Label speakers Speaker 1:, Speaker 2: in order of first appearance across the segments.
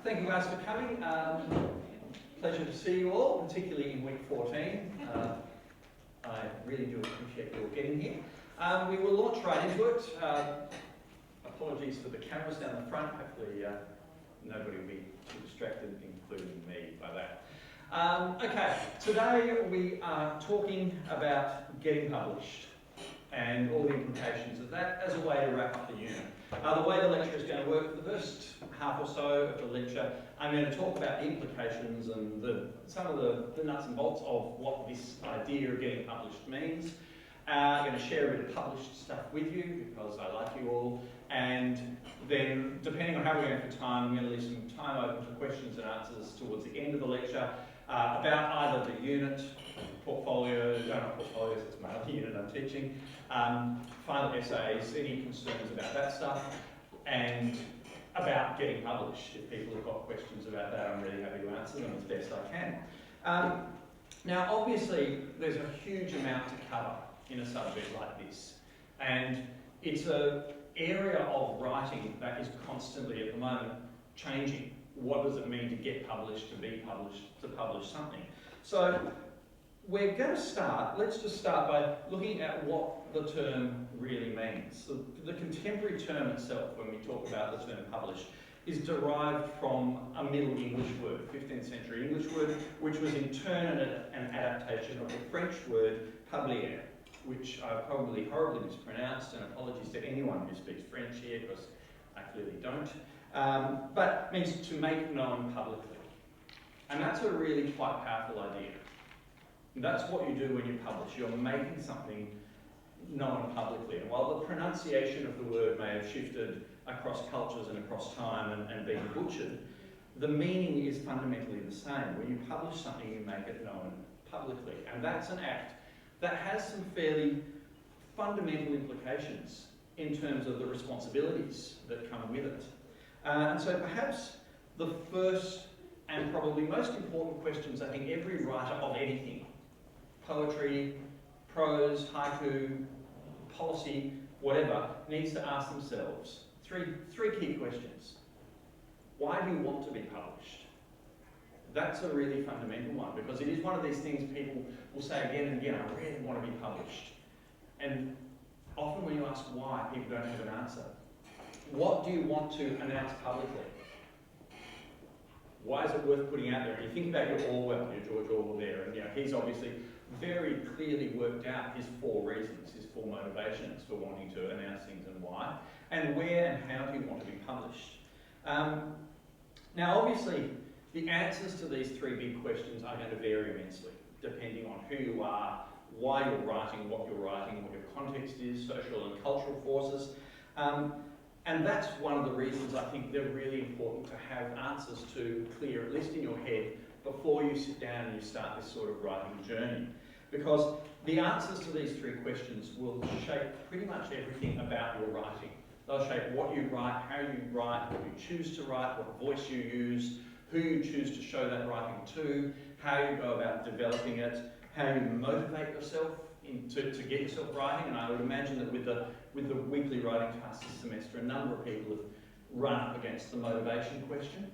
Speaker 1: Thank you guys for coming. Pleasure to see you all, particularly in week 14. I really do appreciate your getting here. We will launch right into it. Apologies for the cameras down the front. Hopefully nobody will be too distracted, including me, by that. Okay, today we are talking about getting published and all the implications of that as a way to wrap up the unit. The way the lecture is going to work for the first half or so of the lecture, I'm going to talk about the implications and some of the nuts and bolts of what this idea of getting published means. I'm going to share a bit of published stuff with you because I like you all, and then depending on how we're going for time, I'm going to leave some time open for questions and answers towards the end of the lecture about either the unit, portfolios, not portfolios, it's my other unit I'm teaching, final essays, any concerns about that stuff, and about getting published. If people have got questions about that, I'm really happy to answer them as best I can. Now, obviously, there's a huge amount to cover in a subject like this, and it's an area of writing that is constantly, at the moment, changing. What does it mean to get published, to be published, to publish something? So, we're going to start, let's just start by looking at what the term really means. The contemporary term itself, when we talk about the term published, is derived from a Middle English word, 15th century English word, which was in turn an adaptation of the French word publier, which I probably horribly mispronounced, and apologies to anyone who speaks French here, because I clearly don't, but means to make known publicly. And that's a really quite powerful idea. That's what you do when you publish. You're making something known publicly. And while the pronunciation of the word may have shifted across cultures and across time and been butchered, the meaning is fundamentally the same. When you publish something, you make it known publicly. And that's an act that has some fairly fundamental implications in terms of the responsibilities that come with it. And so perhaps the first and probably most important questions I think every writer of anything, poetry, prose, haiku, policy, whatever, needs to ask themselves three key questions. Why do you want to be published? That's a really fundamental one, because it is one of these things people will say again and again, I really want to be published. And often when you ask why, people don't have an answer. What do you want to announce publicly? Why is it worth putting out there? And you think about your Orwell, your George Orwell there, and he's obviously very clearly worked out his four reasons, his four motivations for wanting to announce things and why, and where and how do you want to be published. Now obviously, the answers to these three big questions are going to vary immensely, depending on who you are, why you're writing, what your context is, social and cultural forces. And that's one of the reasons I think they're really important to have answers to clear, at least in your head, before you sit down and you start this sort of writing journey. Because the answers to these three questions will shape pretty much everything about your writing. They'll shape what you write, how you write, what you choose to write, what voice you use, who you choose to show that writing to, how you go about developing it, how you motivate yourself to get yourself writing. And I would imagine that with the weekly writing tasks this semester, a number of people have run up against the motivation question.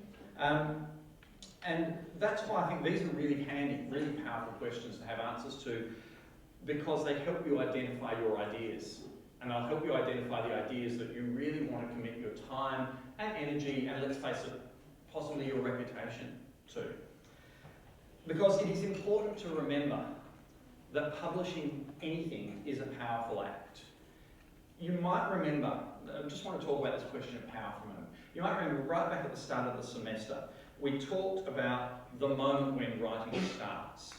Speaker 1: And that's why I think these are really handy, really powerful questions to have answers to, because they help you identify your ideas. And they'll help you identify the ideas that you really want to commit your time and energy, and let's face it, possibly your reputation to. Because it is important to remember that publishing anything is a powerful act. You might remember, I just want to talk about this question of power for a moment. You might remember right back at the start of the semester, we talked about the moment when writing starts,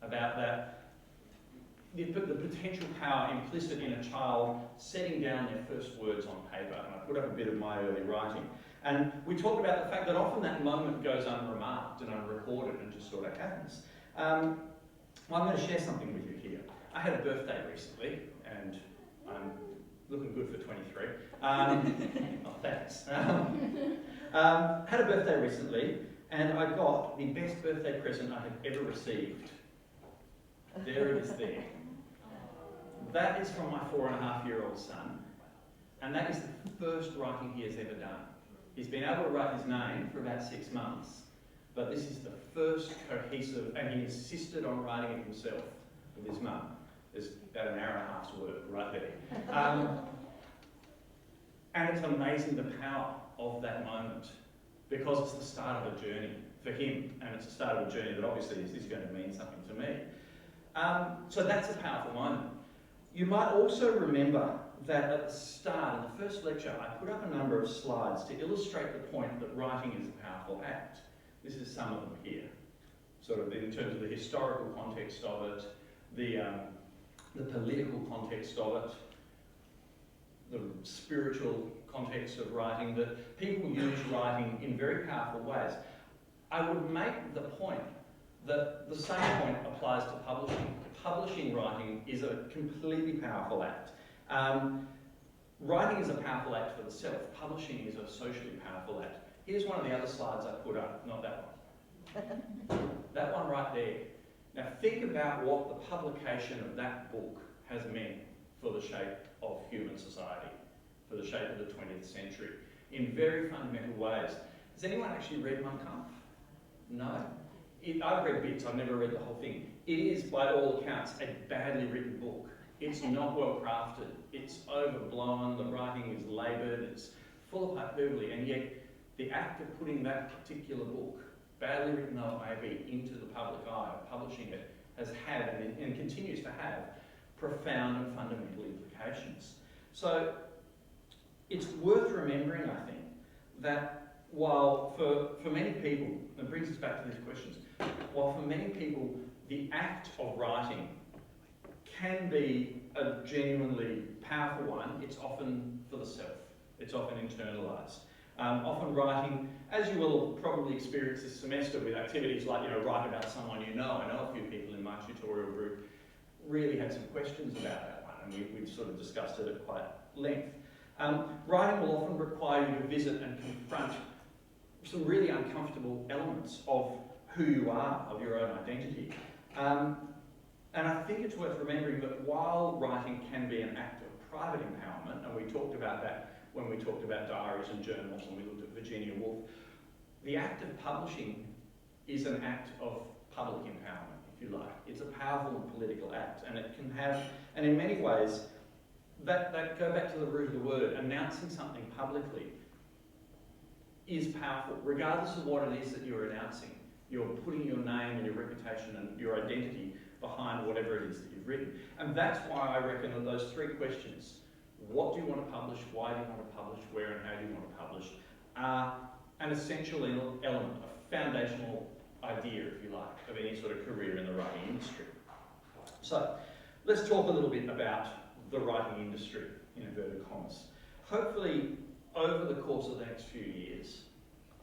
Speaker 1: about the potential power implicit in a child setting down their first words on paper. And I put up a bit of my early writing. And we talked about the fact that often that moment goes unremarked and unrecorded and just sort of happens. Well, I'm going to share something with you here. I had a birthday recently, and I'm looking good for 23. Oh, thanks. Had a birthday recently, and I got the best birthday present I have ever received. There it is there. That is from my 4.5-year-old son, and that is the first writing he has ever done. He's been able to write his name for about 6 months, but this is the first cohesive, and he insisted on writing it himself with his mum. There's about an hour and a half's work right there. And it's amazing the power of that moment, because it's the start of a journey for him, and it's the start of a journey that obviously is going to mean something to me. So that's a powerful moment. You might also remember that at the start, in the first lecture, I put up a number of slides to illustrate the point that writing is a powerful act. This is some of them here, sort of in terms of the historical context of it, the political context of it, the spiritual context of writing, that people use writing in very powerful ways. I would make the point that the same point applies to publishing. Publishing writing is a completely powerful act. Writing is a powerful act for the self. Publishing is a socially powerful act. Here's one of the other slides I put up, not that one. That one right there. Now think about what the publication of that book has meant for the shape of human society, for the shape of the 20th century, in very fundamental ways. Has anyone actually read Mein Kampf? No? I've read bits, I've never read the whole thing. It is, by all accounts, a badly written book. It's not well crafted, it's overblown, the writing is laboured, it's full of hyperbole, and yet the act of putting that particular book, badly written though it may be, into the public eye, publishing it, has had and continues to have profound and fundamental implications. So it's worth remembering, I think, that while for many people, and it brings us back to these questions, while for many people the act of writing can be a genuinely powerful one, it's often for the self, it's often internalised. Often writing, as you will probably experience this semester with activities like, write about someone you know. I know a few people in my tutorial group really had some questions about that one, and we've sort of discussed it at quite length. Writing will often require you to visit and confront some really uncomfortable elements of who you are, of your own identity. And I think it's worth remembering that while writing can be an act of private empowerment, and we talked about that when we talked about diaries and journals and we looked at Virginia Woolf, the act of publishing is an act of public empowerment, if you like. It's a powerful and political act, and it can have, and in many ways, that go back to the root of the word, announcing something publicly is powerful, regardless of what it is that you're announcing. You're putting your name and your reputation and your identity behind whatever it is that you've written. And that's why I reckon that those three questions, what do you want to publish, why do you want to publish, where and how do you want to publish, are an essential element, a foundational idea, if you like, of any sort of career in the writing industry. So, let's talk a little bit about the writing industry, in inverted commas. Hopefully, over the course of the next few years,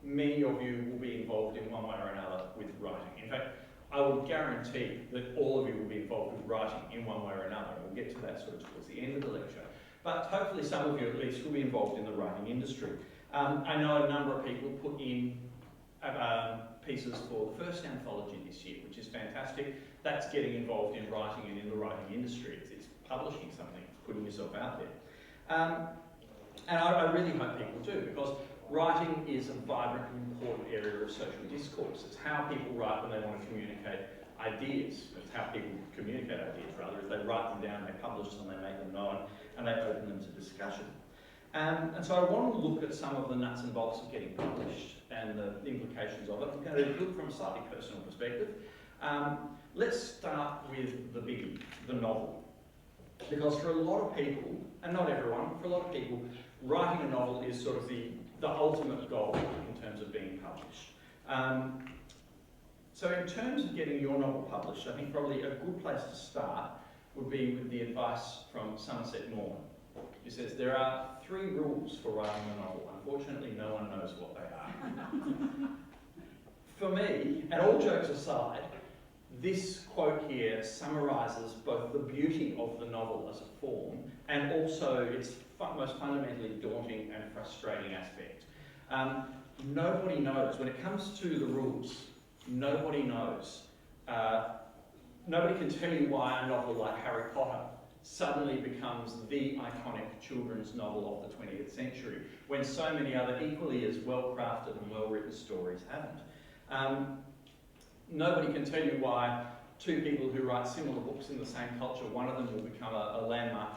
Speaker 1: many of you will be involved in one way or another with writing. In fact, I would guarantee that all of you will be involved with writing in one way or another. We'll get to that sort of towards the end of the lecture. But hopefully some of you at least will be involved in the writing industry. I know a number of people put in pieces for the first anthology this year, which is fantastic. That's getting involved in writing and in the writing industry. It's publishing something, putting yourself out there. And I really hope people do, because writing is a vibrant and important area of social discourse. It's how people write when they want to communicate ideas. It's how people communicate ideas, rather. If they write them down, they publish them, they make them known, and they open them to discussion. And so I want to look at some of the nuts and bolts of getting published and the implications of it. I'm going to look from a slightly personal perspective. Let's start with the biggie, the novel. Because for a lot of people, and not everyone, for a lot of people, writing a novel is sort of the ultimate goal in terms of being published. So in terms of getting your novel published, I think probably a good place to start would be with the advice from Somerset Maugham. He says, there are 3 rules for writing a novel. Unfortunately, no one knows what they are. For me, and all jokes aside, this quote here summarises both the beauty of the novel as a form and also its most fundamentally daunting and frustrating aspect. Nobody knows, when it comes to the rules, nobody knows. Nobody can tell you why a novel like Harry Potter suddenly becomes the iconic children's novel of the 20th century, when so many other equally as well-crafted and well-written stories haven't. Nobody can tell you why two people who write similar books in the same culture, one of them will become a landmark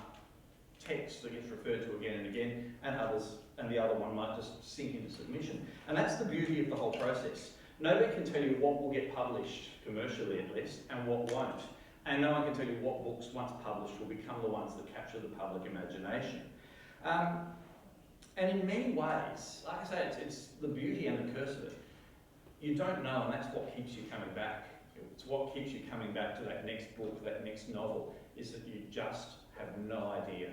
Speaker 1: text that gets referred to again and again, and the other one might just sink into submission. And that's the beauty of the whole process. Nobody can tell you what will get published, commercially at least, and what won't. And no one can tell you what books, once published, will become the ones that capture the public imagination. And in many ways, like I say, it's the beauty and the curse of it. You don't know, and that's what keeps you coming back. It's what keeps you coming back to that next book, that next novel, is that you just have no idea.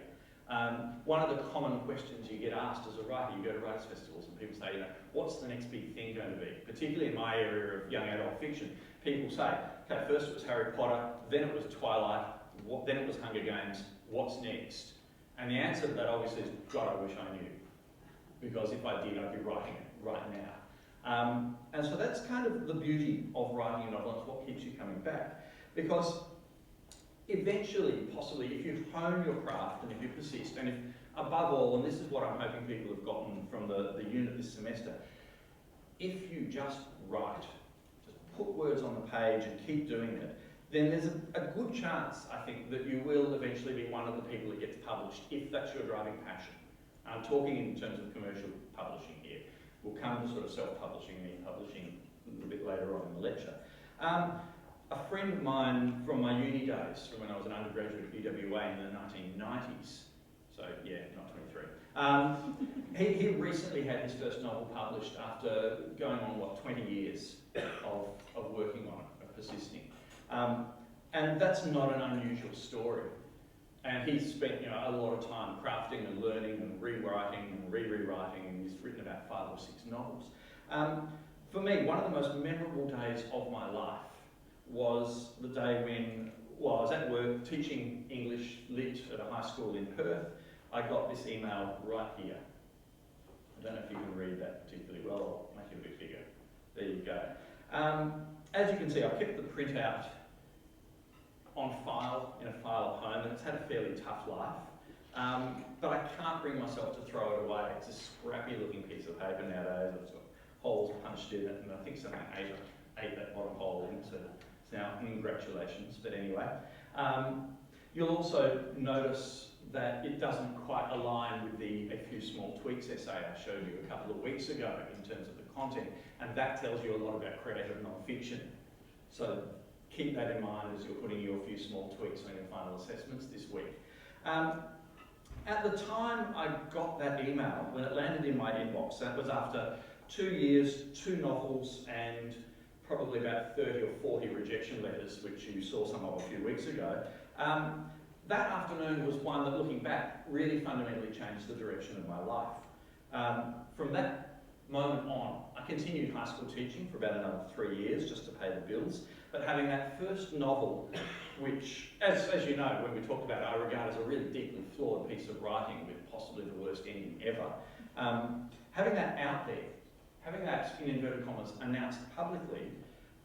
Speaker 1: One of the common questions you get asked as a writer, you go to writers' festivals and people say, what's the next big thing going to be? Particularly in my area of young adult fiction, people say, okay, first it was Harry Potter, then it was Twilight, then it was Hunger Games, what's next? And the answer to that obviously is, God, I wish I knew. Because if I did, I'd be writing it right now. And so that's kind of the beauty of writing a novel, and it's what keeps you coming back. Because eventually, possibly, if you hone your craft and if you persist, and if above all, and this is what I'm hoping people have gotten from the unit this semester, if you just write, just put words on the page and keep doing it, then there's a good chance, I think, that you will eventually be one of the people that gets published, if that's your driving passion. I'm talking in terms of commercial publishing here. We'll come to sort of self-publishing and e-publishing a little bit later on in the lecture. A friend of mine from my uni days, from when I was an undergraduate at UWA in the 1990s, so yeah, not 23, he recently had his first novel published after going on, 20 years of working on it, of persisting. And that's not an unusual story. And he's spent a lot of time crafting and learning and rewriting and rewriting, and he's written about 5 or 6 novels. For me, one of the most memorable days of my life was the day when, I was at work teaching English Lit at a high school in Perth. I got this email right here. I don't know if you can read that particularly well. I'll make it a bit bigger. There you go. As you can see, I've kept the printout on file, in a file at home, and it's had a fairly tough life. But I can't bring myself to throw it away. It's a scrappy looking piece of paper nowadays. It's got holes punched in it, and I think someone ate that bottom hole into it. So now, congratulations, but anyway. You'll also notice that it doesn't quite align with the A Few Small Tweaks essay I showed you a couple of weeks ago in terms of the content, and that tells you a lot about creative non-fiction. So keep that in mind as you're putting your few small tweaks on your final assessments this week. At the time I got that email, when it landed in my inbox, that was after 2 years, 2 novels, and probably about 30 or 40 rejection letters, which you saw some of a few weeks ago. That afternoon was one that, looking back, really fundamentally changed the direction of my life. From that moment on, I continued high school teaching for about another 3 years just to pay the bills. But having that first novel, which, as you know, when we talked about it, I regard as a really deeply flawed piece of writing with possibly the worst ending ever, having that out there, having that, in inverted commas, announced publicly,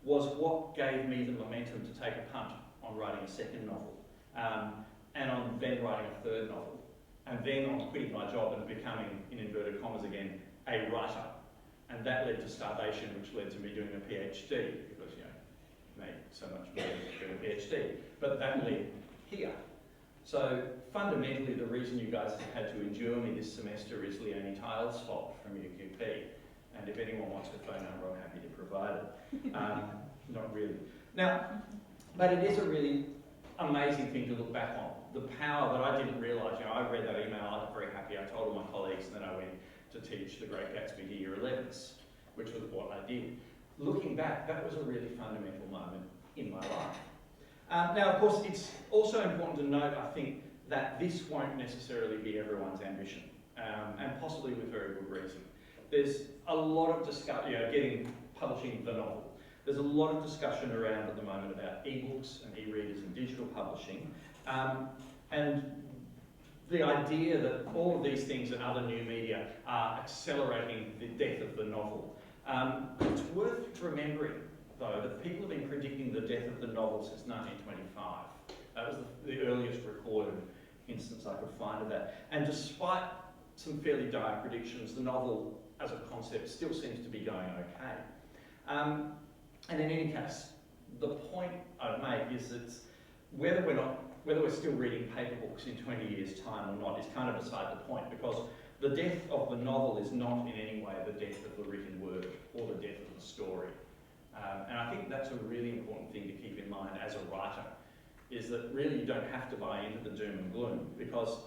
Speaker 1: was what gave me the momentum to take a punt on writing a second novel, and on then writing a third novel, and then on quitting my job and becoming, in inverted commas again, a writer. And that led to starvation, which led to me doing a PhD, because, made so much money doing a PhD. But that led here. So fundamentally, the reason you guys have had to endure me this semester is Leonie Tyler's fault from UQP. And if anyone wants her phone number, I'm happy to provide it. Not really. Now, but it is a really amazing thing to look back on. The power that I didn't realise. I read that email, I was very happy, I told all my colleagues, and then I went to teach The Great Gatsby to Year 11s, which was what I did. Looking back, that was a really fundamental moment in my life. Now, of course, it's also important to note, I think, that this won't necessarily be everyone's ambition, and possibly with very good reason. There's a lot of discussion, publishing the novel. There's a lot of discussion around at the moment about ebooks and e-readers and digital publishing, and the idea that all of these things and other new media are accelerating the death of the novel. It's worth remembering, though, that people have been predicting the death of the novel since 1925. That was the earliest recorded instance I could find of that. And despite some fairly dire predictions, the novel as a concept still seems to be going okay. And in any case, the point I'd make is that whether we're still reading paper books in 20 years' time or not is kind of beside the point, because the death of the novel is not in any way the death of the written word or the death of the story. And I think that's a really important thing to keep in mind as a writer, is that really you don't have to buy into the doom and gloom, because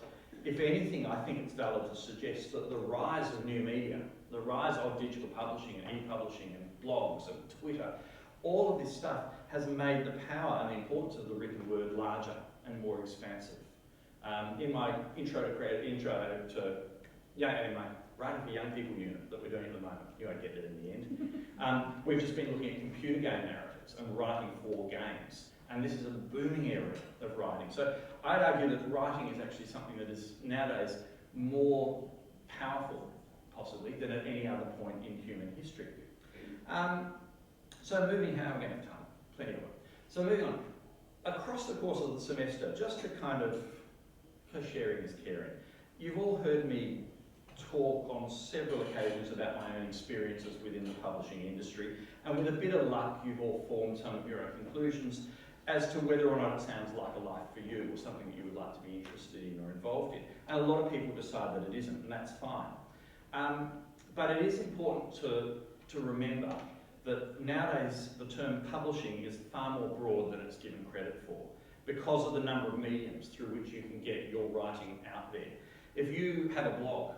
Speaker 1: if anything, I think it's valid to suggest that the rise of new media, the rise of digital publishing and e-publishing and blogs and Twitter, all of this stuff has made the power and the importance of the written word larger and more expansive. In my intro to my writing for young people unit that we're doing at the moment, you won't get it in the end, we've just been looking at computer game narratives and writing for games. And this is a booming area of writing. So I'd argue that writing is actually something that is nowadays more powerful, possibly, than at any other point in human history. So moving, how are we going to time? Plenty of it. So moving on. Across the course of the semester, just to kind of, because sharing is caring, you've all heard me talk on several occasions about my own experiences within the publishing industry, and with a bit of luck, you've all formed some of your own conclusions as to whether or not it sounds like a life for you or something that you would like to be interested in or involved in. And a lot of people decide that it isn't, and that's fine. But it is important to remember that nowadays the term publishing is far more broad than it's given credit for, because of the number of mediums through which you can get your writing out there. If you have a blog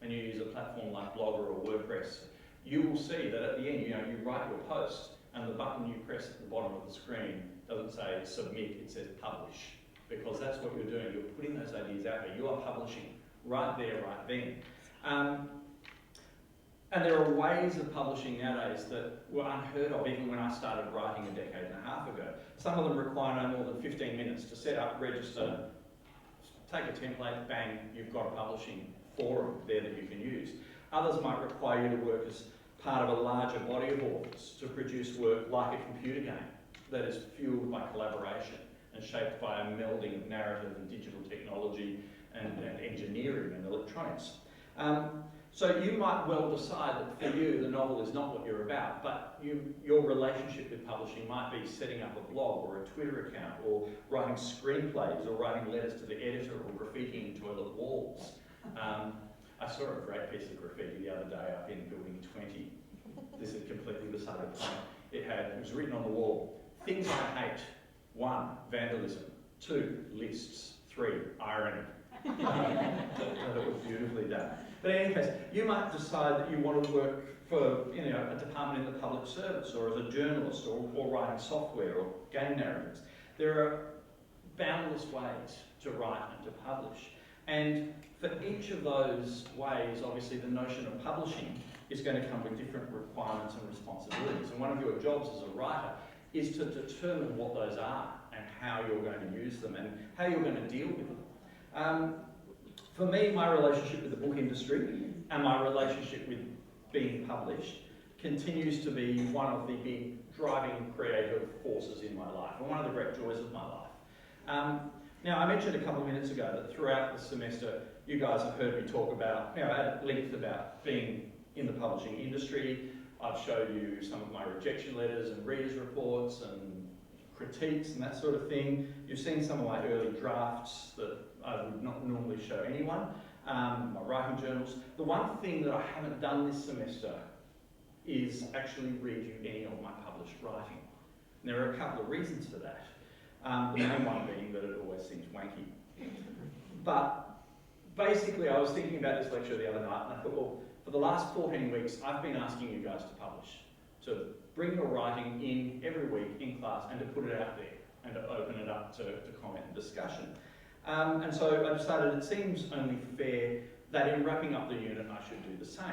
Speaker 1: and you use a platform like Blogger or WordPress, you will see that at the end, you write your post and the button you press at the bottom of the screen doesn't say submit, it says publish, because that's what you're doing. You're putting those ideas out there. You are publishing right there, right then. And there are ways of publishing nowadays that were unheard of even when I started writing a decade and a half ago. Some of them require no more than 15 minutes to set up, register, take a template, bang, you've got a publishing forum there that you can use. Others might require you to work as part of a larger body of authors to produce work like a computer game that is fueled by collaboration and shaped by a melding of narrative and digital technology and engineering and electronics. So you might well decide that for you the novel is not what you're about, but your relationship with publishing might be setting up a blog or a Twitter account or writing screenplays or writing letters to the editor or graffitiing toilet walls. I saw a great piece of graffiti the other day up in Building 20. This is completely beside the point. It was written on the wall, things I hate. 1, vandalism. 2, lists. 3, irony. That was beautifully done. But in any case, you might decide that you want to work for a department in the public service, or as a journalist, or writing software or game narratives. There are boundless ways to write and to publish. And for each of those ways, obviously the notion of publishing is going to come with different requirements and responsibilities. And one of your jobs as a writer is to determine what those are and how you're going to use them and how you're going to deal with them. For me, my relationship with the book industry and my relationship with being published continues to be one of the big driving creative forces in my life, and one of the great joys of my life. Now, I mentioned a couple of minutes ago that throughout the semester, you guys have heard me talk about, at length about being in the publishing industry. I've showed you some of my rejection letters and readers' reports and critiques and that sort of thing. You've seen some of my early drafts that I would not normally show anyone, my writing journals. The one thing that I haven't done this semester is actually read you any of my published writing. And there are a couple of reasons for that. The main one being that it always seems wanky. But basically I was thinking about this lecture the other night and I thought, well, for the last 14 weeks I've been asking you guys to publish, to bring your writing in every week in class and to put it out there and to open it up to comment and discussion. And so I decided it seems only fair that in wrapping up the unit I should do the same.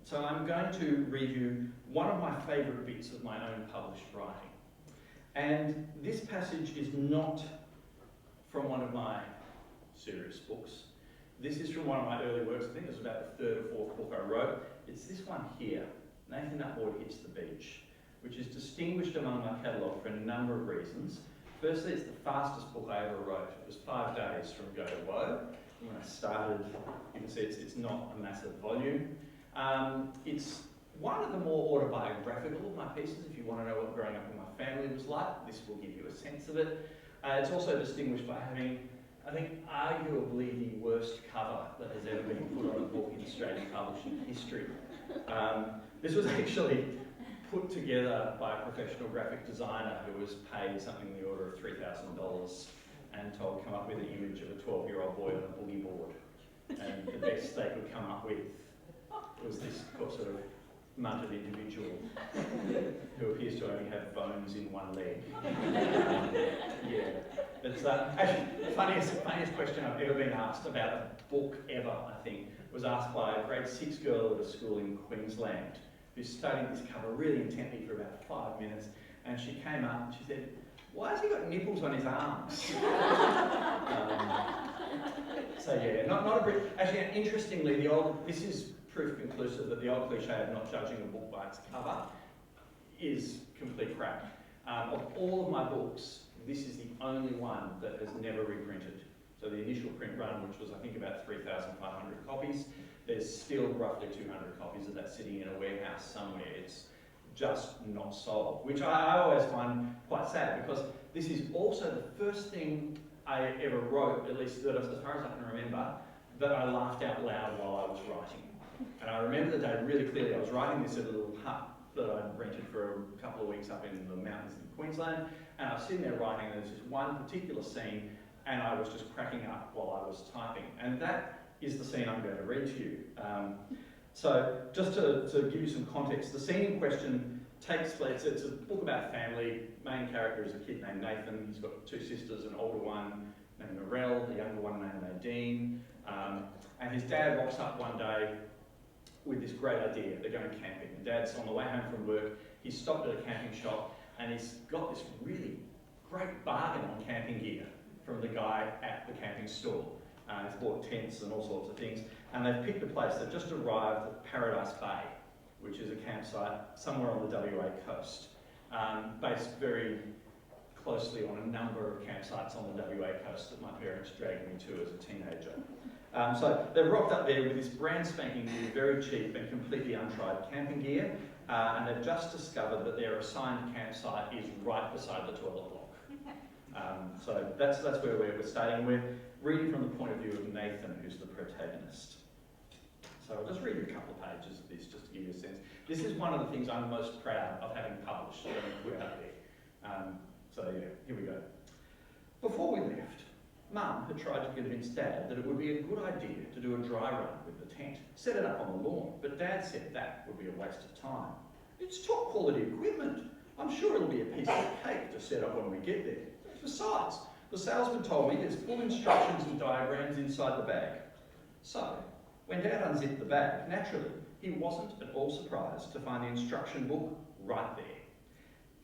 Speaker 1: So I'm going to read you one of my favourite bits of my own published writing. And this passage is not from one of my serious books. This is from one of my early works. I think it was about the 3rd or 4th book I wrote. It's this one here, Nathan Upward Hits the Beach, which is distinguished among my catalogue for a number of reasons, Firstly, it's the fastest book I ever wrote. It was 5 days from go to woe. When I started, you can see it's not a massive volume. It's one of the more autobiographical of my pieces. If you want to know what growing up in my family was like, this will give you a sense of it. It's also distinguished by having, I think, arguably the worst cover that has ever been put on a book in Australian publishing history. This was actually put together by a professional graphic designer who was paid something in the order of $3,000 and told to come up with an image of a 12-year-old boy on a boogie board. And the best they could come up with was this sort of munted individual who appears to only have bones in one leg. Yeah, it's actually the funniest question I've ever been asked about a book ever, I think, was asked by a grade 6 girl at a school in Queensland who studied this cover really intently for about 5 minutes, and she came up and she said, "Why has he got nipples on his arms?" So yeah, not a Brit. Actually, interestingly, this is proof conclusive that the old cliche of not judging a book by its cover is complete crap. Of all of my books, this is the only one that has never reprinted. So the initial print run, which was I think about 3,500 copies, there's still roughly 200 copies of that sitting in a warehouse somewhere. It's just not sold, which I always find quite sad, because this is also the first thing I ever wrote, at least as far as I can remember, that I laughed out loud while I was writing. And I remember the day really clearly. I was writing this at a little hut that I'd rented for a couple of weeks up in the mountains in Queensland, and I was sitting there writing, and there was this one particular scene, and I was just cracking up while I was typing. And that is the scene I'm going to read to you. So just to give you some context, the scene in question takes place, it's a book about family. Main character is a kid named Nathan. He's got 2 sisters, an older one named Narelle, a younger one named Nadine. And his dad rocks up one day with this great idea. They're going camping. And Dad's on the way home from work. He's stopped at a camping shop and he's got this really great bargain on camping gear from the guy at the camping store. He's bought tents and all sorts of things. And they've picked a place. They've just arrived at Paradise Bay, which is a campsite somewhere on the WA coast, based very closely on a number of campsites on the WA coast that my parents dragged me to as a teenager. So they've rocked up there with this brand spanking new, very cheap and completely untried camping gear, and they've just discovered that their assigned campsite is right beside the toilet block. So that's where we're starting. We're reading from the point of view of Nathan, who's the protagonist. So I'll just read you a couple of pages of this just to give you a sense. This is one of the things I'm most proud of having published and put out there. So yeah, here we go. Before we left, Mum had tried to convince Dad that it would be a good idea to do a dry run with the tent, set it up on the lawn, but Dad said that would be a waste of time. It's top quality equipment. I'm sure it'll be a piece of cake to set up when we get there. Besides, the salesman told me there's full instructions and diagrams inside the bag. So, when Dad unzipped the bag, naturally, he wasn't at all surprised to find the instruction book right there.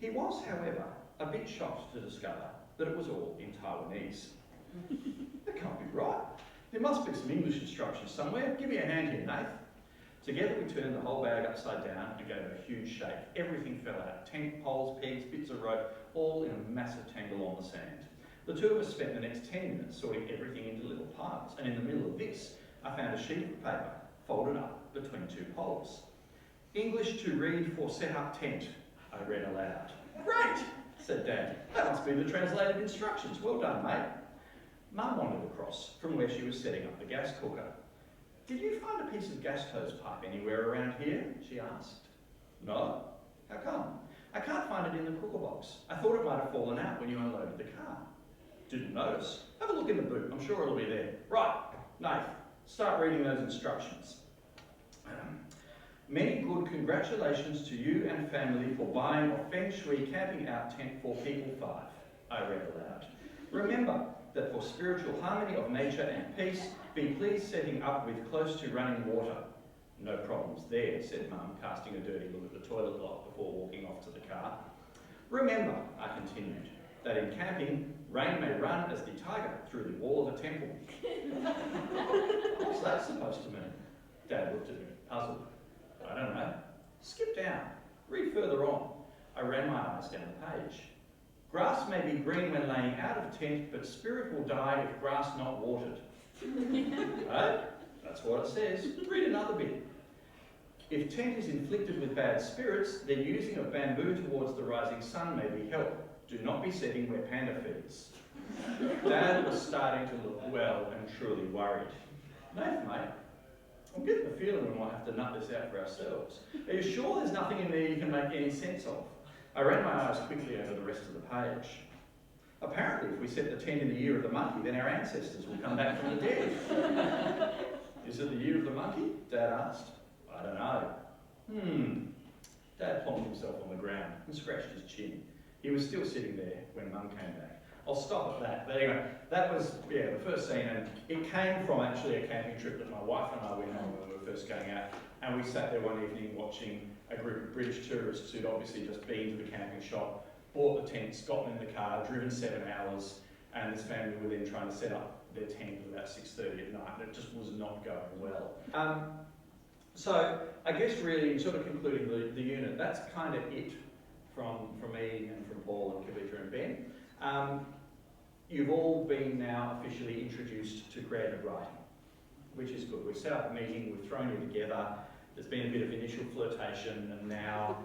Speaker 1: He was, however, a bit shocked to discover that it was all in Taiwanese. That can't be right. There must be some English instructions somewhere. Give me a hand here, Nath. Together we turned the whole bag upside down and gave it a huge shake. Everything fell out. Tent poles, pegs, bits of rope, all in a massive tangle on the sand. The two of us spent the next 10 minutes sorting everything into little piles, and in the middle of this, I found a sheet of paper folded up between 2 poles. English to read for set up tent, I read aloud. Great, said Dad. That must be the translated instructions. Well done, mate. Mum wandered across from where she was setting up the gas cooker. Did you find a piece of gas hose pipe anywhere around here? She asked. No. How come? I can't find it in the cooker box. I thought it might have fallen out when you unloaded the car. Didn't notice. Have a look in the boot. I'm sure it'll be there. Right, Nath, start reading those instructions. Many good congratulations to you and family for buying a Feng Shui camping out tent for people 5, I read aloud. Remember that for spiritual harmony of nature and peace, be pleased setting up with close to running water. No problems there, said Mum, casting a dirty look at the toilet block before walking off to the car. Remember, I continued, that in camping, rain may run as the tiger through the wall of a temple. What's that supposed to mean? Dad looked at me, puzzled. I don't know. Skip down. Read further on. I ran my eyes down the page. Grass may be green when laying out of tent, but spirit will die if grass not watered. Right? That's what it says. Read another bit. If tent is inflicted with bad spirits, then using of bamboo towards the rising sun may be help. Do not be setting where panda feeds. Dad was starting to look well and truly worried. Mate, I'm getting the feeling we might have to nut this out for ourselves. Are you sure there's nothing in there you can make any sense of? I ran my eyes quickly over the rest of the page. Apparently, if we set the tent in the year of the monkey, then our ancestors will come back from the dead. Is it the year of the monkey? Dad asked. I don't know. Dad plonked himself on the ground and scratched his chin. He was still sitting there when Mum came back. I'll stop at that. But anyway, that was, the first scene, and it came from actually a camping trip that my wife and I went on when we were first going out, and we sat there one evening watching a group of British tourists who'd obviously just been to the camping shop, bought the tents, got them in the car, driven 7 hours, and this family were then trying to set up their tent at about 6:30 at night, and it just was not going well. So I guess really, sort of concluding the unit, that's kind of it from me and from Paul and Kavitra and Ben. You've all been now officially introduced to creative writing, which is good. We've set up a meeting, we've thrown you together, there's been a bit of initial flirtation, and now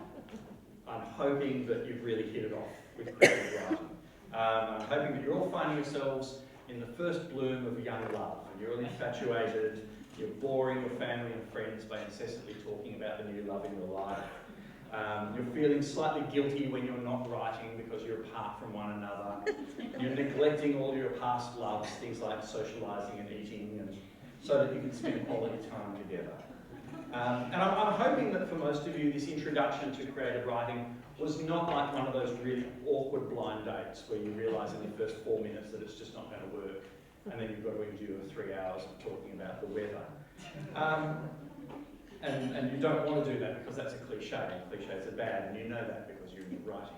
Speaker 1: I'm hoping that you've really hit it off with creative writing. I'm hoping that you're all finding yourselves in the first bloom of young love, and you're all infatuated, you're boring your family and friends by incessantly talking about the new love in your life. You're feeling slightly guilty when you're not writing because you're apart from one another. You're neglecting all your past loves, things like socialising and eating, and so that you can spend quality time together. And I'm hoping that for most of you, this introduction to creative writing was not like one of those really awkward blind dates where you realise in the first 4 minutes that it's just not going to work, and then you've got to endure 3 hours of talking about the weather. And you don't want to do that because that's a cliche, and cliches are bad, and you know that because you're writing.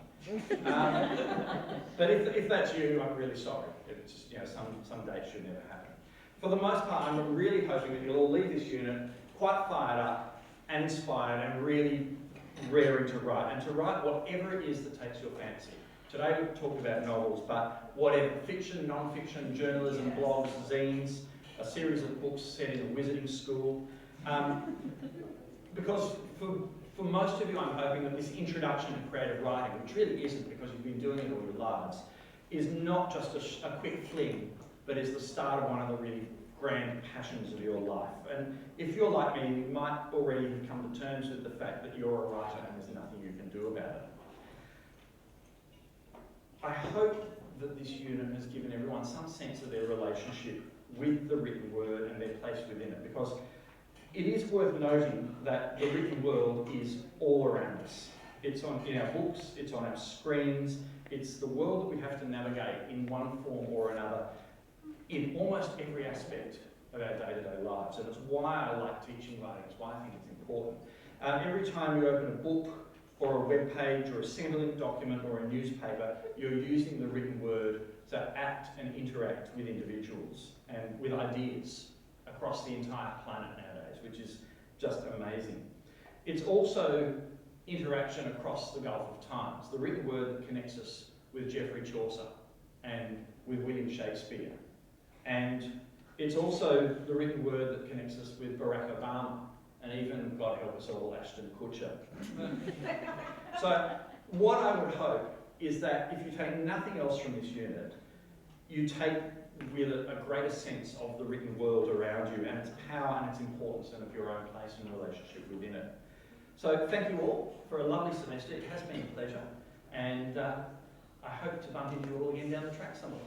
Speaker 1: But if that's you, I'm really sorry. It's just, some dates should never happen. For the most part, I'm really hoping that you'll all leave this unit quite fired up and inspired and really raring to write, and to write whatever it is that takes your fancy. Today we've talked about novels, but whatever, fiction, non-fiction, journalism, blogs, zines, a series of books set in a wizarding school. Because for most of you, I'm hoping that this introduction to creative writing, which really isn't because you've been doing it all your lives, is not just a quick fling, but is the start of one of the really grand passions of your life. And if you're like me, you might already have come to terms with the fact that you're a writer and there's nothing you can do about it. I hope that this unit has given everyone some sense of their relationship with the written word and their place within it, because it is worth noting that the written world is all around us. It's in our books, it's on our screens, it's the world that we have to navigate in one form or another in almost every aspect of our day-to-day lives. And it's why I like teaching writing, it's why I think it's important. Every time you open a book or a web page or a Centrelink document or a newspaper, you're using the written word to act and interact with individuals and with ideas across the entire planet nowadays, which is just amazing. It's also interaction across the Gulf of Times, the written word that connects us with Geoffrey Chaucer and with William Shakespeare. And it's also the written word that connects us with Barack Obama and even, God help us all, Ashton Kutcher. So what I would hope is that if you take nothing else from this unit, you take with it a greater sense of the written world around you and its power and its importance and of your own place and relationship within it. So thank you all for a lovely semester. It has been a pleasure, and I hope to bump into you all again down the track somewhere.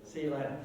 Speaker 1: See you later.